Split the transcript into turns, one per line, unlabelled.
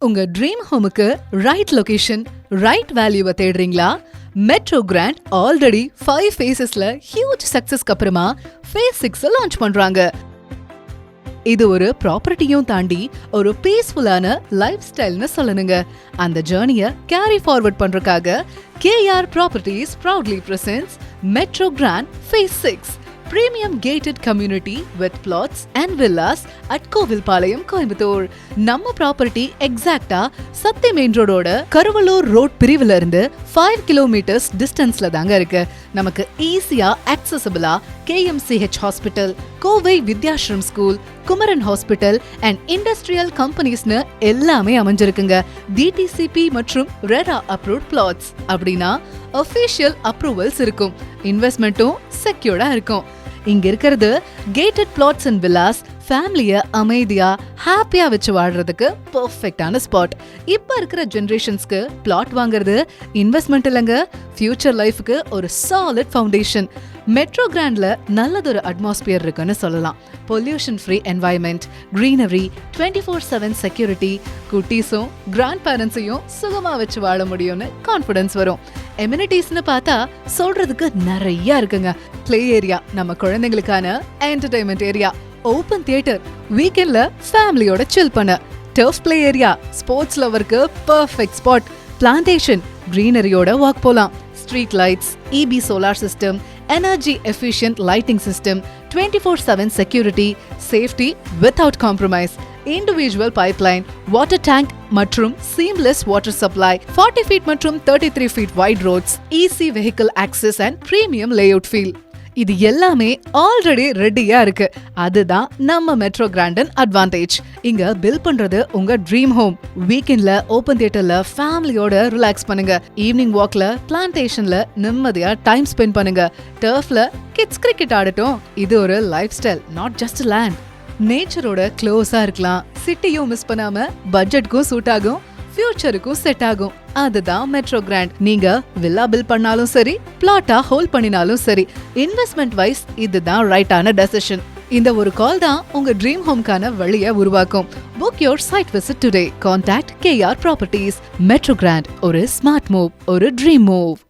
உங்க dream ஹோமுக்கு right location, right வேல்யூவை தேடுறீங்களா? Metro grand already 5 phases-ல huge சக்சஸ்க்கு அப்புறமா phase 6 லான்ச் பண்றாங்க. இது ஒரு ப்ராப்பர்ட்டியும் தாண்டி ஒரு பீஸ்ஃபுல்லான லைஃப் ஸ்டைல்னு சொல்லணுங்க. அந்த ஜர்னியை கேரி ஃபார்வர்ட் பண்றதுக்காக KR Properties proudly presents Metro Grand Phase 6. Premium gated community with plots and villas at Kovilpalayam, Coimbatore. நம்ம ப்ராப்பர்ட்டி எக்ஸாக்டா சத்தி மெயின் ரோடோட கருவலூர் ரோட் பிரிவுல இருந்து 5 kilometers டிஸ்டன்ஸ்ல தாங்க இருக்கு. நமக்கு ஈஸியா அக்சசபிளா KMCH hospital, Kovai Vidyashram school, Kumaran hospital and industrial கம்பெனிஸ்னு எல்லாமே அமைஞ்சிருக்குங்க. DTCP மற்றும் ரெரா அப்ரூவ்ட் பிளாட்ஸ். அப்படின்னா அஃபிஷியல் அப்ரூவல்ஸ் இருக்கும், இன்வெஸ்ட்மெண்ட்டும் செக்யூர்டா இருக்கும். இங்க இருக்கிறது கேட்டட் பிளாட்ஸ் அண்ட் வில்லாஸ். ஃபேமிலிய அமைதியா ஹாப்பியா வச்சு வாழ்றதுக்கு பெர்ஃபெக்ட்டான ஸ்பாட். இப்ப இருக்கிற ஜெனரேஷன்ஸ்க்கு பிளாட் வாங்குறது இன்வெஸ்ட்மெண்ட் இல்லங்க, ஃபியூச்சர் லைஃப்க்கு ஒரு சாலிட் ஃபவுண்டேஷன். மெட்ரோ கிராண்ட்ல நல்லதொரு அட்மாஸ்பியர் இருக்குன்னு சொல்லலாம். Pollution free environment, greenery, 24/7 security, குட்டீஸும் கிராண்ட் பேரண்ட்ஸையும் சுகமா வச்சு வாழ முடியும்னு கான்ஃபிடன்ஸ் வரும். எம்யூனிட்டிஸ்னு பார்த்தா சொல்றதுக்கு நிறைய இருக்குங்க. பிளே ஏரியா, நம்ம குழந்தைங்களுக்கான என்டர்டைன்மெண்ட் ஏரியா, ஓபன் தியேட்டர், வீக்கெண்ட்ல ஃபேமிலியோட சில் பண்ண, டர்ஃப் பிளே ஏரியா, ஸ்போர்ட்ஸ் லவருக்கு பெர்ஃபெக்ட் ஸ்பாட், பிளான்டேஷன், கிரீனரியோட வாக் போலாம், street lights, EB solar system, energy efficient lighting system, 24/7 security, safety without compromise, individual pipeline, water tank மற்றும் seamless water supply, 40 feet மற்றும் 33 feet wide roads, easy vehicle access and premium layout feel. இது எல்லாமே already ரெடியா இருக்கு. அதுதான் நம்ம Metro Grandon advantage. இங்க bill பண்றது உங்க ட்ரீம் ஹோம். வீக்கெண்ட்ல ஓபன் தியேட்டர்ல ஃபேமிலியோட ரிலாக்ஸ் பண்ணுங்க. ஈவினிங் வாக்ல பிளான்டேஷன்ல நிம்மதியா டைம் ஸ்பெண்ட் பண்ணுங்க. டர்ஃப்ல கிட்ஸ் கிரிக்கெட் ஆடட்டும். இது ஒரு life style, not just land. நேச்சரோட க்ளோஸா இருக்கலாம், சிட்டியும் மிஸ் பண்ணாம பட்ஜெட்க்கும் சூட் ஆகும், ஃபியூச்சருக்கும் செட் ஆகும். அதுதான் மெட்ரோ கிராண்ட். நீங்க வில்லா பில் பண்ணாலும் சரி, பிளாட்டா ஹோல்ட் பண்ணினாலும் சரி, இன்வெஸ்ட்மெண்ட் வைஸ் இதுதான் ரைட்டான டெசிஷன். இந்த ஒரு கால் தான் உங்க ட்ரீம் ஹோம்கான வழியை உருவாக்கும். Book your site visit today. Contact KR Properties. Metro grand, ஒரு ஸ்மார்ட் மூவ், ஒரு ட்ரீம் மூவ்.